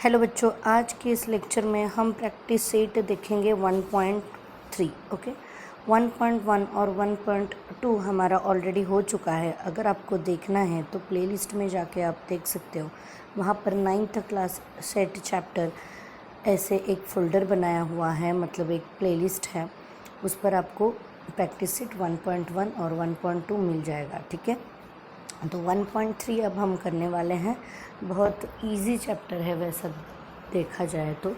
Hello बच्चों, आज के इस लेक्चर में हम प्रैक्टिस सेट देखेंगे 1.3। ओके, 1.1 और 1.2 हमारा ऑलरेडी हो चुका है। अगर आपको देखना है तो प्लेलिस्ट में जाके आप देख सकते हो। वहाँ पर 9th क्लास सेट चैप्टर ऐसे एक फ़ोल्डर बनाया हुआ है, मतलब एक प्लेलिस्ट है। उस पर आपको प्रैक्टिस सेट 1.1 और 1.2 मिल जाएगा। ठीक है, तो 1.3 अब हम करने वाले हैं। बहुत इजी चैप्टर है, वैसा देखा जाए तो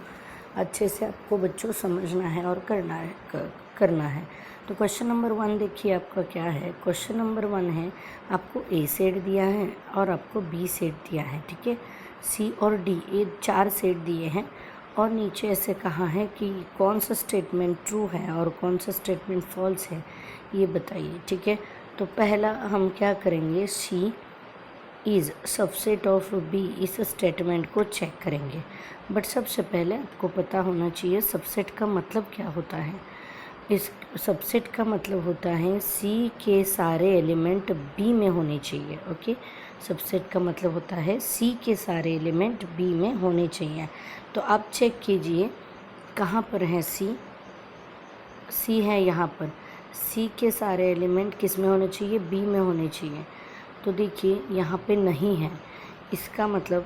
अच्छे से आपको बच्चों समझना है और करना है। तो क्वेश्चन नंबर 1 देखिए आपका क्या है। क्वेश्चन नंबर 1 है, आपको ए सेट दिया है और आपको बी सेट दिया है। ठीक है, सी और डी ये 4 सेट दिए हैं और नीचे ऐसे कहा है कि कौन सा स्टेटमेंट ट्रू है और कौन सा स्टेटमेंट फॉल्स है, ये बताइए। ठीक है, तो पहला हम क्या करेंगे, सी इज़ सबसेट ऑफ बी, इस स्टेटमेंट को चेक करेंगे। बट सबसे पहले आपको पता होना चाहिए सबसेट का मतलब क्या होता है। इस सबसेट का मतलब होता है सी के सारे एलिमेंट बी में होने चाहिए। ओके, सबसेट का मतलब होता है सी के सारे एलिमेंट बी में होने चाहिए। तो आप चेक कीजिए कहाँ पर है सी है यहाँ पर। सी के सारे एलिमेंट किस में होने चाहिए, बी में होने चाहिए। तो देखिए यहाँ पे नहीं है, इसका मतलब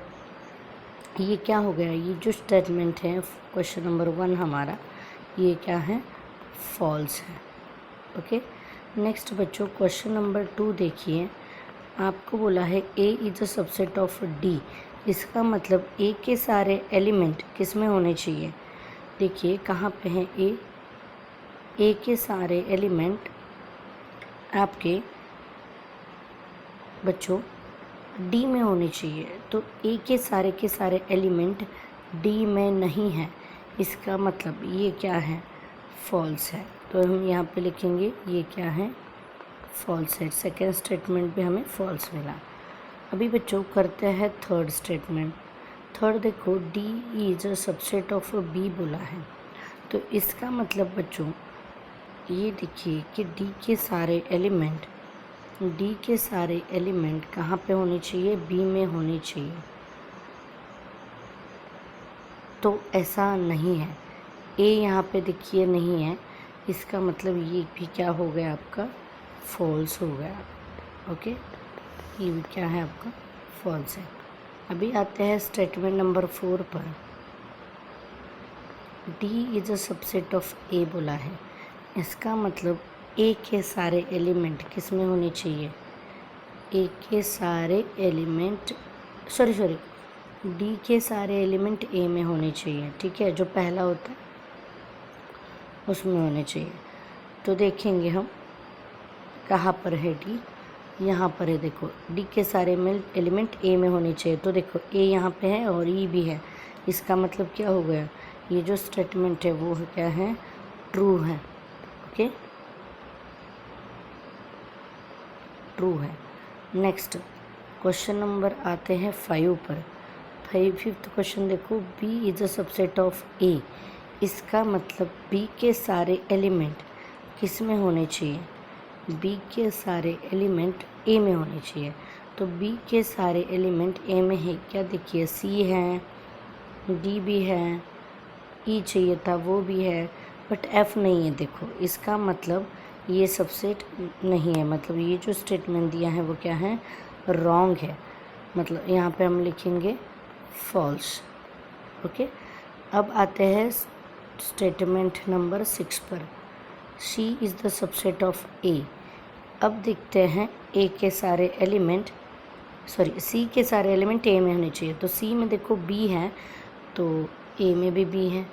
ये क्या हो गया, ये जो स्टेटमेंट है क्वेश्चन नंबर 1 हमारा, ये क्या है, फॉल्स है। ओके, नेक्स्ट बच्चों क्वेश्चन नंबर 2 देखिए। आपको बोला है A is a subset of D, इसका मतलब ए के सारे एलिमेंट किस में होने चाहिए। देखिए कहाँ पे हैं ए के सारे एलिमेंट आपके बच्चों डी में होने चाहिए। तो ए के सारे एलिमेंट डी में नहीं है, इसका मतलब ये क्या है, फॉल्स है। तो हम यहाँ पे लिखेंगे ये क्या है, फॉल्स है। सेकेंड स्टेटमेंट पे हमें फॉल्स मिला। अभी बच्चों करते हैं थर्ड स्टेटमेंट। थर्ड देखो, D is a subset of B बोला है। तो इसका मतलब बच्चों ये देखिए कि डी के सारे एलिमेंट कहाँ पे होने चाहिए, बी में होने चाहिए। तो ऐसा नहीं है, ए यहाँ पे देखिए नहीं है, इसका मतलब ये भी क्या हो गया आपका, फॉल्स हो गया। ओके, ये भी क्या है आपका, फॉल्स है। अभी आते हैं स्टेटमेंट नंबर 4 पर। D is a subset of A बोला है, इसका मतलब ए के सारे एलिमेंट किस में होने चाहिए, ए के सारे एलिमेंट डी के सारे एलिमेंट ए में होने चाहिए। ठीक है, जो पहला होता है उसमें होने चाहिए। तो देखेंगे हम कहाँ पर है डी, यहाँ पर है। देखो डी के सारे एलिमेंट ए में होने चाहिए। तो देखो ए यहाँ पे है और ई भी है, इसका मतलब क्या हो गया, ये जो स्टेटमेंट है वो क्या है, ट्रू है। ओके, ट्रू है। नेक्स्ट क्वेश्चन नंबर आते हैं 5 पर। 5th क्वेश्चन देखो, B is a subset of A, इसका मतलब बी के सारे एलिमेंट किस में होने चाहिए, बी के सारे एलिमेंट ए में होने चाहिए। तो बी के सारे एलिमेंट ए में है क्या, देखिए सी है, डी भी है, ई चाहिए था वो भी है, बट एफ नहीं है। देखो इसका मतलब ये सबसेट नहीं है, मतलब ये जो स्टेटमेंट दिया है वो क्या है, रॉन्ग है। मतलब यहाँ पे हम लिखेंगे फॉल्स। ओके, अब आते हैं स्टेटमेंट नंबर 6 पर। सी इज़ द सबसेट ऑफ ए। अब देखते हैं ए के सारे एलिमेंट सी के सारे एलिमेंट ए में होने चाहिए। तो सी में देखो बी है, तो ए में भी बी है,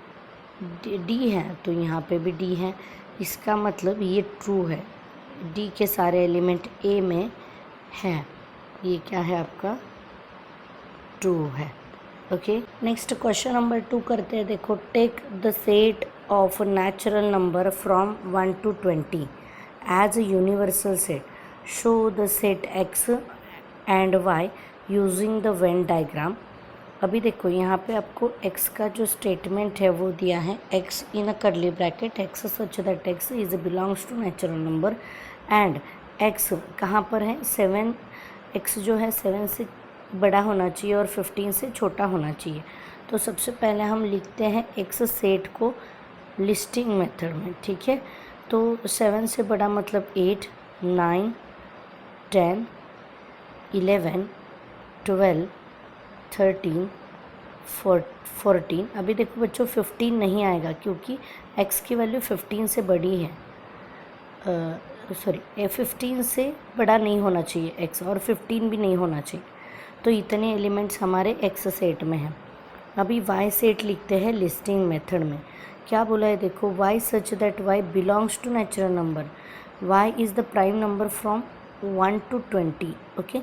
डी है तो यहाँ पे भी डी है, इसका मतलब ये ट्रू है, डी के सारे एलिमेंट ए में है, ये क्या है आपका, ट्रू है। ओके, नेक्स्ट क्वेश्चन नंबर 2 करते हैं। देखो, take the set of natural number from 1 to 20 as a universal set, show the set X and Y using the Venn diagram. अभी देखो यहाँ पे आपको x का जो स्टेटमेंट है वो दिया है, x in a curly bracket, x such that x is belongs to natural number and x कहाँ पर है, 7, x जो है 7 से बड़ा होना चाहिए और 15 से छोटा होना चाहिए। तो सबसे पहले हम लिखते हैं एक्स सेट को लिस्टिंग मेथड में, ठीक है। तो 7 से बड़ा मतलब 8, 9, 10, 11, 12, 13, 14। अभी देखो बच्चों 15 नहीं आएगा क्योंकि x की वैल्यू 15 से बड़ी है, सॉरी 15 से बड़ा नहीं होना चाहिए x, और 15 भी नहीं होना चाहिए। तो इतने एलिमेंट्स हमारे x सेट में हैं। अभी y सेट लिखते हैं लिस्टिंग मेथड में। क्या बोला है देखो, y such that y belongs to natural number, y is the prime number from 1 to 20, okay.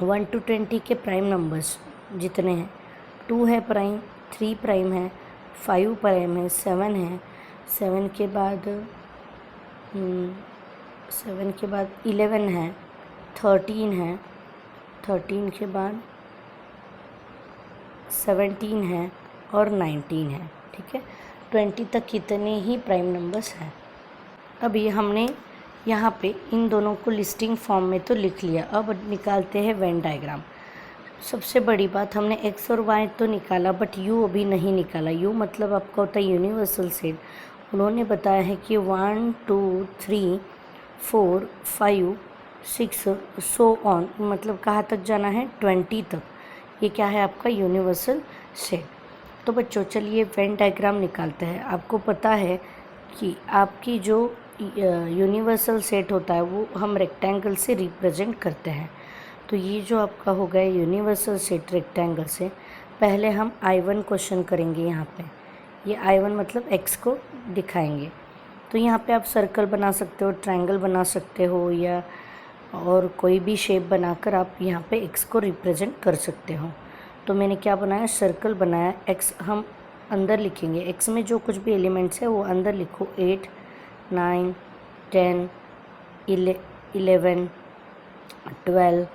1 to 20 के प्राइम नंबर्स जितने हैं, 2 है प्राइम, 3 प्राइम है, 5 प्राइम है, 7 है, 7 के बाद 11 है, 13 है, 13 के बाद 17 है और 19 है, ठीक है। 20 तक कितने ही प्राइम नंबर्स हैं। अभी हमने यहाँ पे इन दोनों को लिस्टिंग फॉर्म में तो लिख लिया। अब निकालते हैं वेन डायग्राम। सबसे बड़ी बात, हमने x और y तो निकाला बट u अभी नहीं निकाला। u मतलब आपका होता है यूनिवर्सल सेट। उन्होंने बताया है कि 1 2 3 4 5 6 सो ऑन, मतलब कहाँ तक जाना है, 20 तक। ये क्या है आपका यूनिवर्सल सेट। तो बच्चों चलिए वेन डायग्राम निकालते हैं। आपको पता है कि आपकी जो यूनिवर्सल सेट होता है वो हम रेक्टेंगल से रिप्रेजेंट करते हैं। तो ये जो आपका हो गया यूनिवर्सल सेट रेक्टेंगल से, पहले हम I1 क्वेश्चन करेंगे। यहाँ पे ये I1 मतलब x को दिखाएंगे। तो यहाँ पे आप सर्कल बना सकते हो, ट्रायंगल बना सकते हो, या और कोई भी शेप बनाकर आप यहाँ पे x को रिप्रेजेंट कर सकते हो। तो मैंने क्या बनाया, सर्कल बनाया। x हम अंदर लिखेंगे, x में जो कुछ भी एलिमेंट्स है वो अंदर लिखो। 8, 9, 10, 11, 12,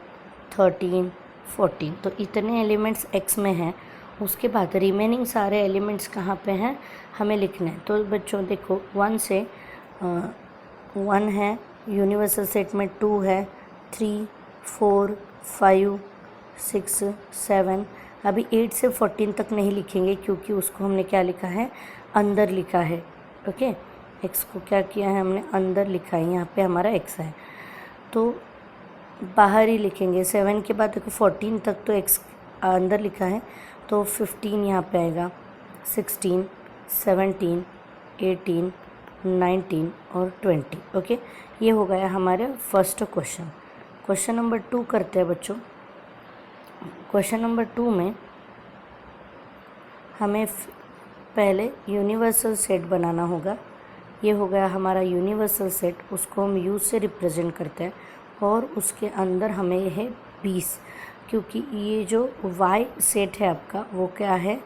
13, 14। तो इतने एलिमेंट्स x में हैं। उसके बाद रिमेनिंग सारे एलिमेंट्स कहाँ पे हैं हमें लिखना है। तो बच्चों देखो 1 से 1 है यूनिवर्सल सेट में, 2 है, 3, 4, 5, 6, 7। अभी 8 से 14 तक नहीं लिखेंगे क्योंकि उसको हमने क्या लिखा है, अंदर लिखा है, ओके। x को क्या किया है हमने, अंदर लिखा है। यहाँ पे हमारा x है तो बाहर ही लिखेंगे। 7 के बाद देखो 14 तक तो x अंदर लिखा है, तो 15 यहाँ पे आएगा, 16, 17, 18, 19 और 20, ओके। ये हो गया हमारे फर्स्ट क्वेश्चन। क्वेश्चन नंबर 2 करते हैं बच्चों। क्वेश्चन नंबर 2 में हमें पहले यूनिवर्सल सेट बनाना होगा। ये हो गया हमारा यूनिवर्सल सेट, उसको हम u से रिप्रेजेंट करते हैं और उसके अंदर हमें है 20, क्योंकि ये जो y सेट है आपका वो क्या है,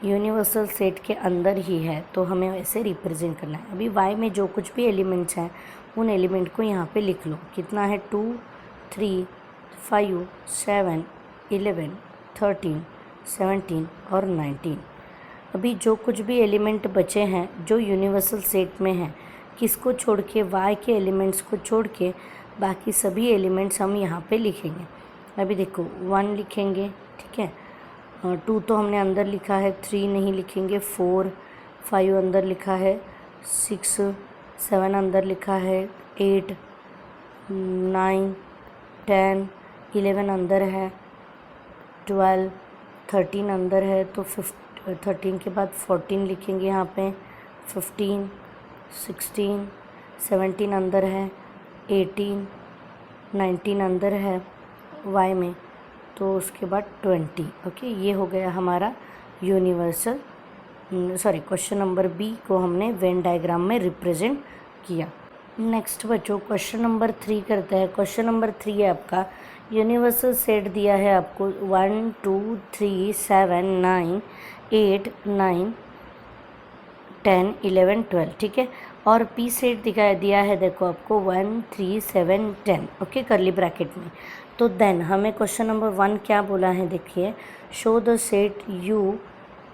यूनिवर्सल सेट के अंदर ही है, तो हमें वैसे रिप्रेजेंट करना है। अभी y में जो कुछ भी एलिमेंट्स हैं उन एलिमेंट को यहाँ पे लिख लो। कितना है, 2, 3, 5, 7, 11, 13, 17 और 19। अभी जो कुछ भी एलिमेंट बचे हैं जो यूनिवर्सल सेट में हैं, किसको छोड़ के, y के एलिमेंट्स को छोड़ के बाकी सभी एलिमेंट्स हम यहाँ पे लिखेंगे। अभी देखो 1 लिखेंगे, ठीक है, 2 तो हमने अंदर लिखा है, 3 नहीं लिखेंगे, 4, 5 अंदर लिखा है, 6, 7 अंदर लिखा है, 8, 9, 10, 11 अंदर है, 12, 13 अंदर है, तो 13 के बाद 14 लिखेंगे यहाँ पे, 15, 16, 17 अंदर है, 18, 19 अंदर है y में, तो उसके बाद 20, ओके। ये हो गया हमारा universal, sorry question number B को हमने वेन डायग्राम में रिप्रेजेंट किया। नेक्स्ट बच्चों क्वेश्चन नंबर 3 करते हैं। क्वेश्चन नंबर 3 है आपका, यूनिवर्सल सेट दिया है आपको 1 2 3 7 9 8 9 10 11 12, ठीक है। और पी सेट दिया है देखो आपको 1 3 7 10, ओके, करली ब्रैकेट में। तो देन हमें क्वेश्चन नंबर 1 क्या बोला है, देखिए, show the set U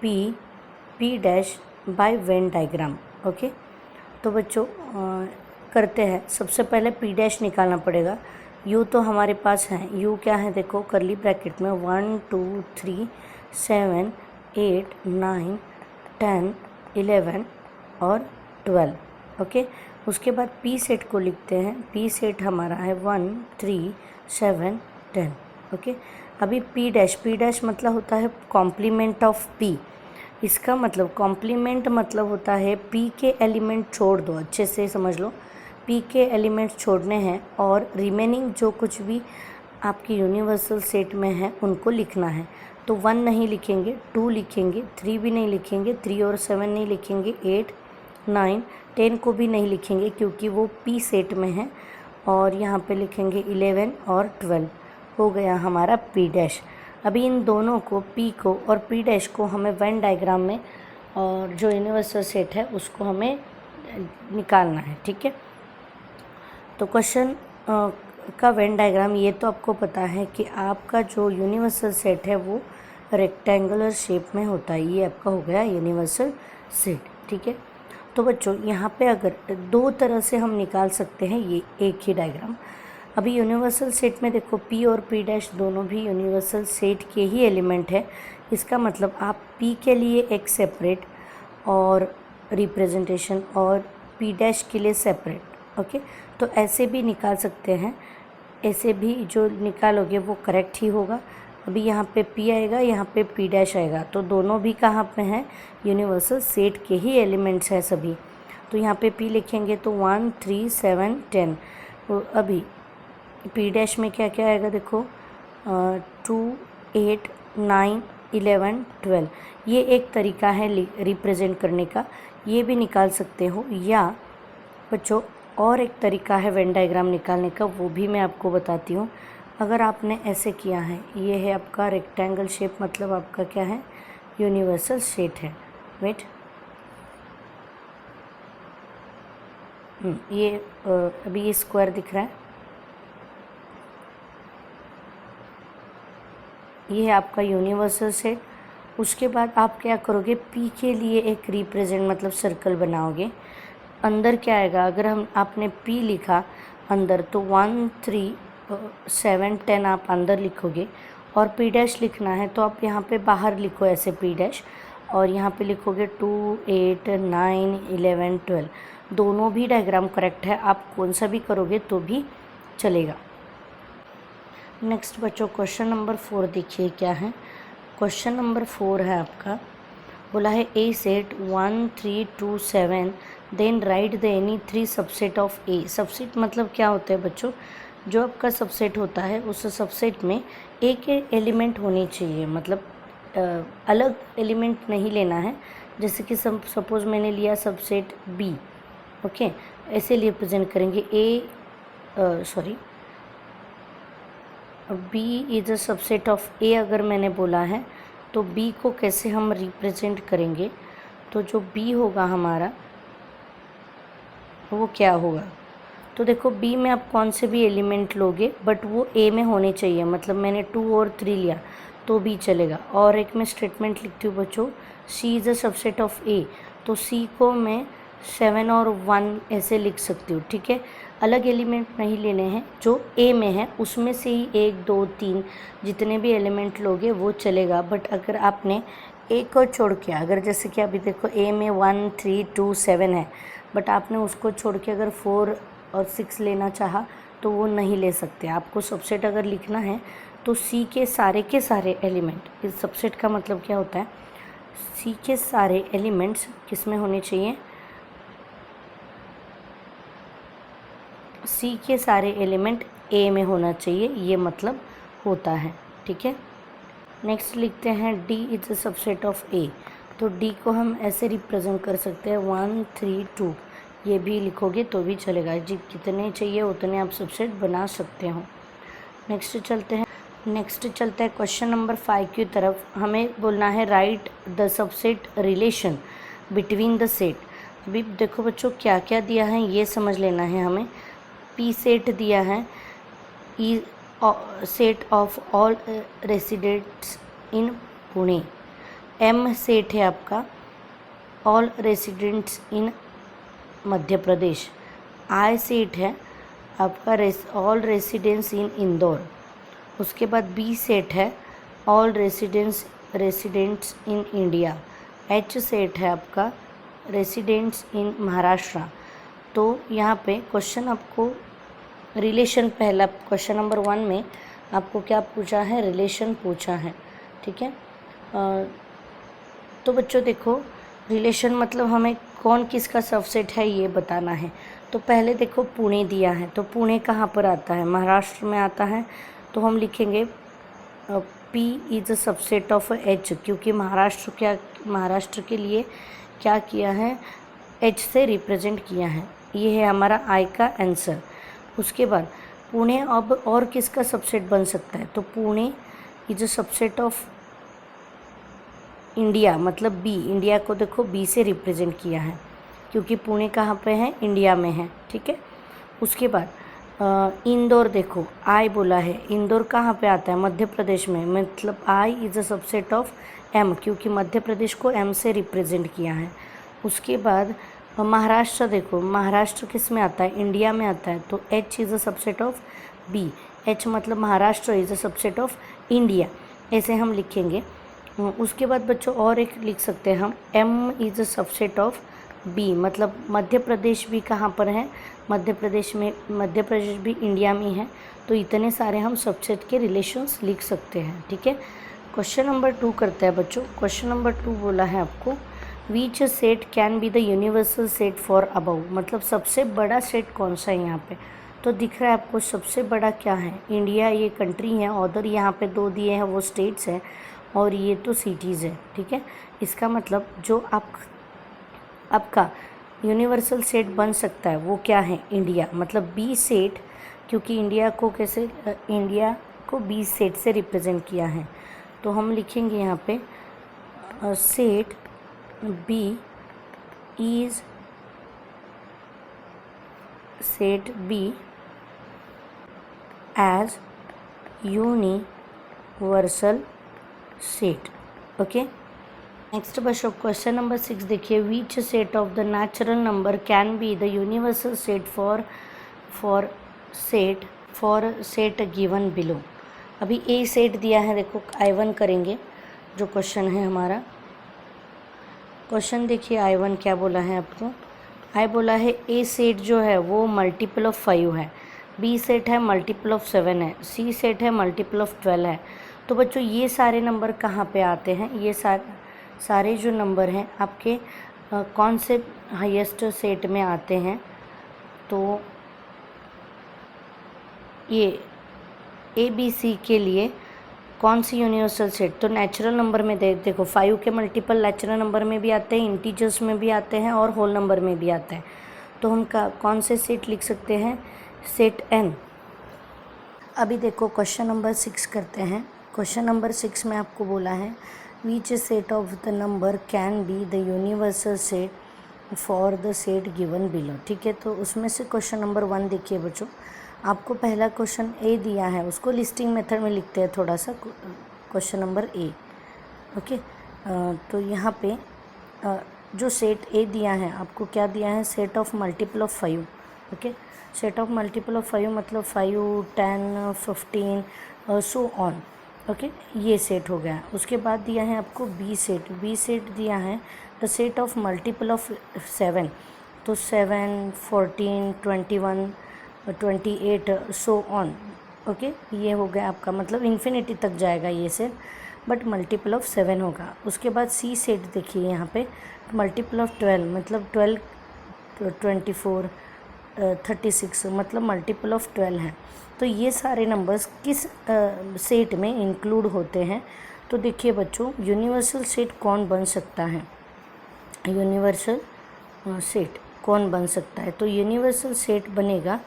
P dash by Venn diagram, okay. तो बच्चों करते हैं, सबसे पहले पी डैश निकालना पड़ेगा। यू तो हमारे पास है, यू क्या है देखो करली ब्रैकेट में 1 2 3 7 8 9 10 11 और 12। ओके, उसके बाद पी सेट को लिखते हैं, पी सेट हमारा है 1 3 7 10। ओके, अभी पी डैश मतलब होता है कॉम्प्लीमेंट ऑफ पी। इसका मतलब कॉम्प्लीमेंट मतलब होता है पी के एलिमेंट छोड़ दो, अच्छे से समझ लो, पी के एलिमेंट छोड़ने हैं और रिमेनिंग जो कुछ भी आपकी यूनिवर्सल सेट में है उनको लिखना है। तो 1 नहीं लिखेंगे, 2 लिखेंगे, 3 भी नहीं लिखेंगे, 3 और 7 नहीं लिखेंगे, 8 9 10 को भी नहीं लिखेंगे क्योंकि वो पी सेट में है, और यहाँ पे लिखेंगे 11 और 12। हो गया हमारा पी डैश। अभी इन दोनों को, पी को और पी डैश को, हमें वेन डायग्राम में और जो यूनिवर्सल सेट है उसको हमें निकालना है। ठीक है, तो क्वेश्चन का वेन डायग्राम ये तो आपको पता है कि आपका जो यूनिवर्सल सेट है वो रेक्टेंगुलर शेप में होता है। ये आपका हो गया यूनिवर्सल सेट। ठीक है, तो बच्चों यहाँ पे अगर दो तरह से हम निकाल सकते हैं ये एक ही डायग्राम। अभी यूनिवर्सल सेट में देखो पी और पी डैश दोनों भी यूनिवर्सल सेट के ही एलिमेंट है। इसका मतलब आप पी के लिए एक सेपरेट और रिप्रेजेंटेशन और पी डैश के लिए सेपरेट। ओके, तो ऐसे भी निकाल सकते हैं, ऐसे भी जो निकालोगे वो करेक्ट ही होगा। अभी यहाँ पे पी आएगा, यहाँ पे पी डैश आएगा, तो दोनों भी कहाँ पे हैं, यूनिवर्सल सेट के ही एलिमेंट्स हैं सभी। तो यहाँ पे पी लिखेंगे तो 1 3 7 10। तो अभी पी डैश में क्या क्या आएगा देखो, 2 8 9 11 12। ये एक तरीका है रिप्रेजेंट करने का, ये भी निकाल सकते हो, या बच्चों और एक तरीका है वेन डायग्राम निकालने का, वो भी मैं आपको बताती हूँ। अगर आपने ऐसे किया है, ये है आपका रेक्टेंगल शेप, मतलब आपका क्या है, यूनिवर्सल सेट है। वेट, ये अभी ये स्क्वायर दिख रहा है, ये है आपका यूनिवर्सल सेट। उसके बाद आप क्या करोगे, पी के लिए एक रिप्रेजेंट मतलब सर्कल बनाओगे। अंदर क्या आएगा, अगर हम आपने पी लिखा अंदर तो 1 3 7 10 आप अंदर लिखोगे, और पी डैश लिखना है तो आप यहाँ पे बाहर लिखो ऐसे पी डैश, और यहाँ पे लिखोगे 2 8 9 11 12। दोनों भी डायग्राम करेक्ट है, आप कौन सा भी करोगे तो भी चलेगा। नेक्स्ट बच्चों क्वेश्चन नंबर 4 देखिए क्या है। क्वेश्चन नंबर 4 है आपका, बोला है A set 1 3 2 7 then write the any 3 subset of A. Subset मतलब क्या होता है बच्चों, जो आपका सबसेट होता है उस सबसेट में एक एलिमेंट होनी चाहिए, मतलब अलग एलिमेंट नहीं लेना है। जैसे कि सपोज मैंने लिया सबसेट बी। ओके, ऐसे रिप्रेजेंट करेंगे B is a subset of A. अगर मैंने बोला है तो बी को कैसे हम रिप्रेजेंट करेंगे, तो जो बी होगा हमारा वो क्या होगा, तो देखो बी में आप कौन से भी एलिमेंट लोगे बट वो ए में होने चाहिए। मतलब मैंने 2 और 3 लिया तो भी चलेगा। और एक मैं स्टेटमेंट लिखती हूँ बच्चों, सी is a subset of A, तो सी को मैं 7 और 1 ऐसे लिख सकती हूँ। ठीक है, अलग एलिमेंट नहीं लेने हैं, जो ए में है उसमें से ही 1 2 3 जितने भी एलिमेंट लोगे वो चलेगा। बट अगर आपने ए को छोड़ के, अगर जैसे कि अभी देखो ए में 1 3 2 7 है, बट आपने उसको छोड़ के अगर 4 और 6 लेना चाहा तो वो नहीं ले सकते। आपको सबसेट अगर लिखना है तो सी के सारे एलिमेंट, इस सबसेट का मतलब क्या होता है, सी के सारे एलिमेंट्स किस में होने चाहिए, सी के सारे एलिमेंट ए में होना चाहिए, ये मतलब होता है। ठीक है, नेक्स्ट लिखते हैं D is a subset of A. तो डी को हम ऐसे रिप्रेजेंट कर सकते हैं 1 3 2, ये भी लिखोगे तो भी चलेगा, जी कितने चाहिए उतने आप सबसेट बना सकते हो। नेक्स्ट चलते हैं क्वेश्चन नंबर 5 की तरफ। हमें बोलना है right the subset relation between the set. अभी देखो बच्चों क्या क्या दिया है ये समझ लेना है हमें। पी सेट दिया है, E set of all residents in Pune. M set है आपका all residents in Madhya Pradesh. I set है आपका ऑल रेसिडेंस इन इंदौर। उसके बाद बी सेट है all residents in India. H set है आपका रेसिडेंट्स इन महाराष्ट्र। तो यहाँ पे क्वेश्चन आपको रिलेशन, पहला क्वेश्चन नंबर 1 में आपको क्या पूछा है, रिलेशन पूछा है, ठीक है। तो बच्चों देखो, रिलेशन मतलब हमें कौन किसका सबसेट है ये बताना है। तो पहले देखो पुणे दिया है, तो पुणे कहाँ पर आता है, महाराष्ट्र में आता है। तो हम लिखेंगे P is a subset of H, क्योंकि महाराष्ट्र के लिए क्या किया है, H से रिप्रेजेंट किया है। ये है हमारा I का आंसर। उसके बाद पुणे अब और किसका सबसेट बन सकता है, तो Pune is a subset of India, मतलब B, इंडिया को देखो B से रिप्रेजेंट किया है, क्योंकि पुणे कहाँ पे है, इंडिया में है, ठीक है। उसके बाद इंदौर देखो आई बोला है, इंदौर कहाँ पे आता है, मध्य प्रदेश में, मतलब I is a subset of M, क्योंकि मध्य प्रदेश को M से रिप्रेजेंट किया है। उसके बाद महाराष्ट्र देखो, महाराष्ट्र किस में आता है, इंडिया में आता है, तो H is a subset of B, H मतलब Maharashtra is a subset of India, ऐसे हम लिखेंगे। उसके बाद बच्चों और एक लिख सकते हैं हम, M is a subset of B, मतलब मध्य प्रदेश भी कहाँ पर है, मध्य प्रदेश भी इंडिया में है। तो इतने सारे हम सबसेट के रिलेशंस लिख सकते हैं, ठीक है। क्वेश्चन नंबर 2 करते हैं बच्चों। क्वेश्चन नंबर 2 बोला है आपको, which set can be the universal set for above, मतलब सबसे बड़ा सेट कौन सा है यहाँ पे। तो दिख रहा है आपको सबसे बड़ा क्या है, इंडिया, ये कंट्री है, और यहाँ पे 2 दिए हैं वो स्टेट्स हैं, और ये तो सिटीज़ है, ठीक है। इसका मतलब जो आपका यूनिवर्सल सेट बन सकता है वो क्या है, इंडिया, मतलब बी सेट, क्योंकि इंडिया को बी सेट से रिप्रेजेंट किया है। तो हम लिखेंगे यहाँ पे set B is set B as universal set, okay. Next बच्चों क्वेश्चन नंबर 6 देखिए, which set of the natural number can be the universal set for set given below. अभी ए सेट दिया है, देखो I1 करेंगे जो क्वेश्चन है हमारा। क्वेश्चन देखिए I1 क्या बोला है आपको, I बोला है ए सेट जो है वो मल्टीपल ऑफ 5 है, बी सेट है मल्टीपल ऑफ 7 है, सी सेट है मल्टीपल ऑफ 12 है। तो बच्चों ये सारे नंबर कहाँ पे आते हैं, ये सारे जो नंबर हैं आपके कौन से हाईएस्ट सेट में आते हैं। तो ये ABC के लिए कौन सी यूनिवर्सल सेट, तो नेचुरल नंबर में देखो 5 के मल्टीपल नेचुरल नंबर में भी आते हैं, इंटीजर्स में भी आते हैं, और होल नंबर में भी आता है। तो हम कौन से सेट लिख सकते हैं, सेट N। अभी देखो क्वेश्चन नंबर 6 करते हैं। क्वेश्चन नंबर 6 में आपको बोला है, which set of the number can be the universal set for the set given below, ठीक है। तो उसमें से क्वेश्चन नंबर 1 देखिए बच्चों, आपको पहला क्वेश्चन ए दिया है, उसको लिस्टिंग मेथड में लिखते हैं थोड़ा सा, क्वेश्चन नंबर ए, ओके। तो यहाँ पे जो सेट ए दिया है आपको क्या दिया है, set of multiple of 5, okay. Set of multiple of 5 मतलब 5, 10, 15 सो ऑन, ओके, ये सेट हो गया। उसके बाद दिया है आपको बी सेट दिया है the set of multiple of 7, तो 7, 14, 21, 28 सो ऑन, ओके। ये हो गया आपका, मतलब इन्फिनिटी तक जाएगा ये सेट, बट मल्टीपल ऑफ 7 होगा। उसके बाद सी सेट देखिए यहाँ पे मल्टीपल ऑफ 12, मतलब 12, 24, 36, मतलब मल्टीपल ऑफ 12 है। तो ये सारे नंबर्स किस सेट में इंक्लूड होते हैं। तो देखिए बच्चों, यूनिवर्सल सेट कौन बन सकता है, यूनिवर्सल सेट कौन बन सकता है, तो यूनिवर्सल सेट बनेगा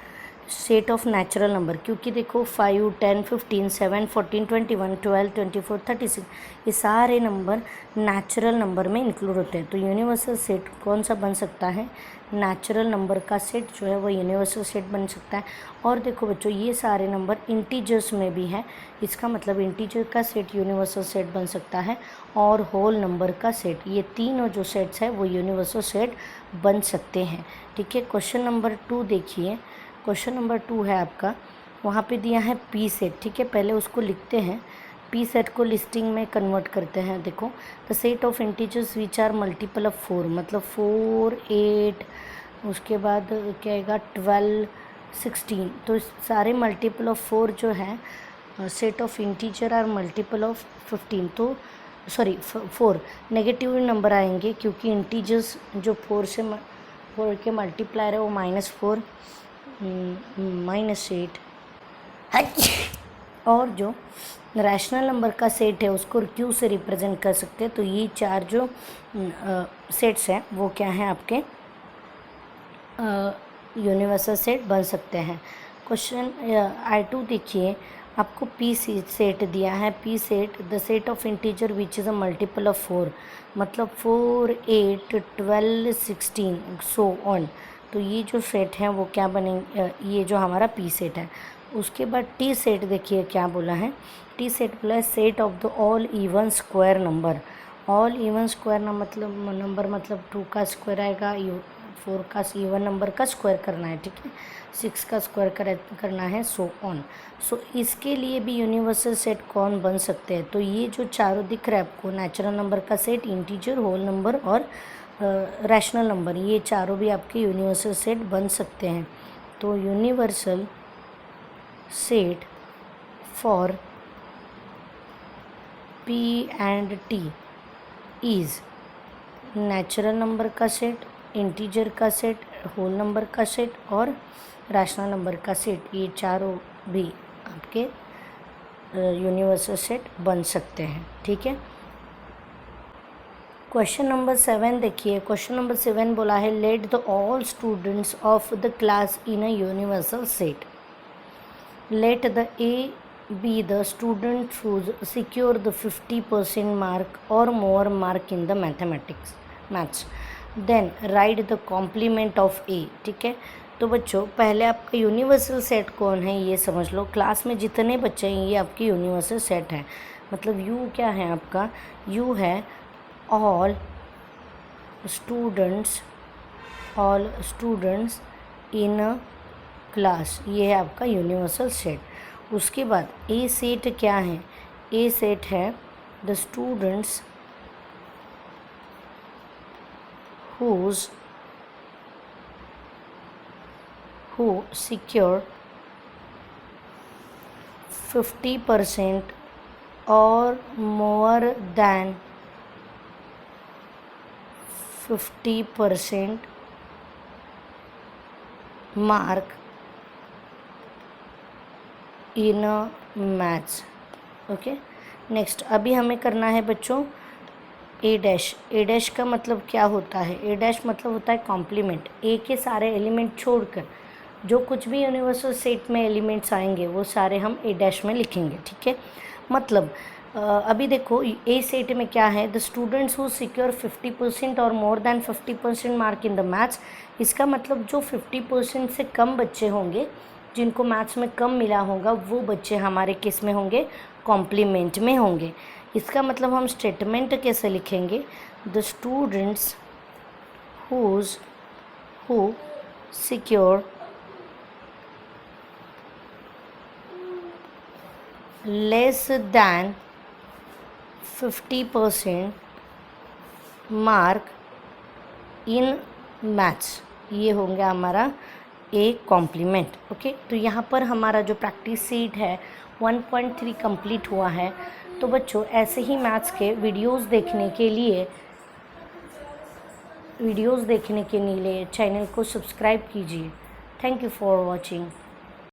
सेट ऑफ नेचुरल नंबर, क्योंकि देखो 5, 10, 15, 7, 14, 21, 12, 24, 36 ये सारे नंबर नेचुरल नंबर में इंक्लूड होते हैं। तो यूनिवर्सल सेट कौन सा बन सकता है, नेचुरल नंबर का सेट जो है वो यूनिवर्सल सेट बन सकता है। और देखो बच्चों, ये सारे नंबर इंटीजर्स में भी है, इसका मतलब इंटीजर का सेट यूनिवर्सल सेट बन सकता है, और होल नंबर का सेट, ये तीनों जो सेट्स है वो यूनिवर्सल सेट बन सकते हैं, ठीक है। क्वेश्चन नंबर 2 देखिए, क्वेश्चन नंबर 2 है आपका, वहाँ पे दिया है पी सेट, ठीक है। पहले उसको लिखते हैं, पी सेट को लिस्टिंग में कन्वर्ट करते हैं। देखो, the set of integers which are multiple of 4, मतलब 4, 8, उसके बाद क्या आएगा 12, 16, तो इस सारे मल्टीपल ऑफ 4 जो है, set of integer are multiple of 15, तो सॉरी 4 नेगेटिव नंबर आएंगे क्योंकि इंटीजर्स जो 4 के मल्टीप्लायर है वो -4, -8, और जो रैशनल नंबर का सेट है उसको क्यू से रिप्रेजेंट कर सकते हैं। तो ये 4 जो सेट्स हैं वो क्या हैं आपके यूनिवर्सल सेट बन सकते हैं। क्वेश्चन I2 देखिए, आपको पी सेट दिया है। P set the set of integer which is a multiple of 4, मतलब 4, 8, 12, 16 सो ऑन। तो ये जो सेट है वो क्या बनेंगे, ये जो हमारा पी सेट है। उसके बाद टी सेट देखिए क्या बोला है, टी सेट बोला है set of the all even square number. All even square number मतलब 2 का स्क्वायर आएगा, 4 का इवन नंबर का स्क्वायर करना है, ठीक है, 6 का स्क्वायर करना है, सो ऑन। सो इसके लिए भी यूनिवर्सल सेट कौन बन सकते हैं, तो ये जो चारों दिख रहा है आपको, नेचुरल नंबर का सेट, इंटीजर, होल नंबर और रैशनल नंबर, ये चारों भी आपके यूनिवर्सल सेट बन सकते हैं। तो universal set for P and T is natural number का सेट, इंटीजर का सेट, होल नंबर का सेट और रैशनल नंबर का सेट, ये चारों भी आपके यूनिवर्सल सेट बन सकते हैं, ठीक है। क्वेश्चन नंबर 7 देखिए, क्वेश्चन नंबर 7 बोला है let the all students of the class in a universal set, let the A be the student who secure the 50% mark or more mark in the maths, then write the complement of A, ठीक है। तो बच्चों पहले आपका universal set कौन है ये समझ लो, क्लास में जितने बच्चे हैं ये आपके यूनिवर्सल सेट हैं। मतलब यू क्या है आपका, यू है all students in a class, ये है आपका यूनिवर्सल सेट। उसके बाद ए सेट क्या है, ए सेट है the students who secure 50% or more than 50% mark in maths, okay. Next अभी हमें करना है बच्चों ए डैश। ए डैश का मतलब क्या होता है, ए डैश मतलब होता है कॉम्प्लीमेंट। ए के सारे एलिमेंट छोड़कर जो कुछ भी यूनिवर्सल सेट में एलिमेंट्स आएंगे वो सारे हम ए डैश में लिखेंगे, ठीक है। मतलब अभी देखो ए सेट में क्या है, द स्टूडेंट्स हु सिक्योर 50% और more than 50% mark in the maths. इसका मतलब जो 50% से कम बच्चे होंगे जिनको मैथ्स में कम मिला होगा वो बच्चे हमारे किस में होंगे, कॉम्प्लीमेंट में होंगे। इसका मतलब हम स्टेटमेंट कैसे लिखेंगे, the students who secure less than 50% mark in maths, ये होंगे हमारा ए कॉम्प्लीमेंट, ओके। तो यहाँ पर हमारा जो प्रैक्टिस सीट है 1.3 कंप्लीट हुआ है। तो बच्चों ऐसे ही मैथ्स के वीडियोस देखने के लिए चैनल को सब्सक्राइब कीजिए। Thank you for watching.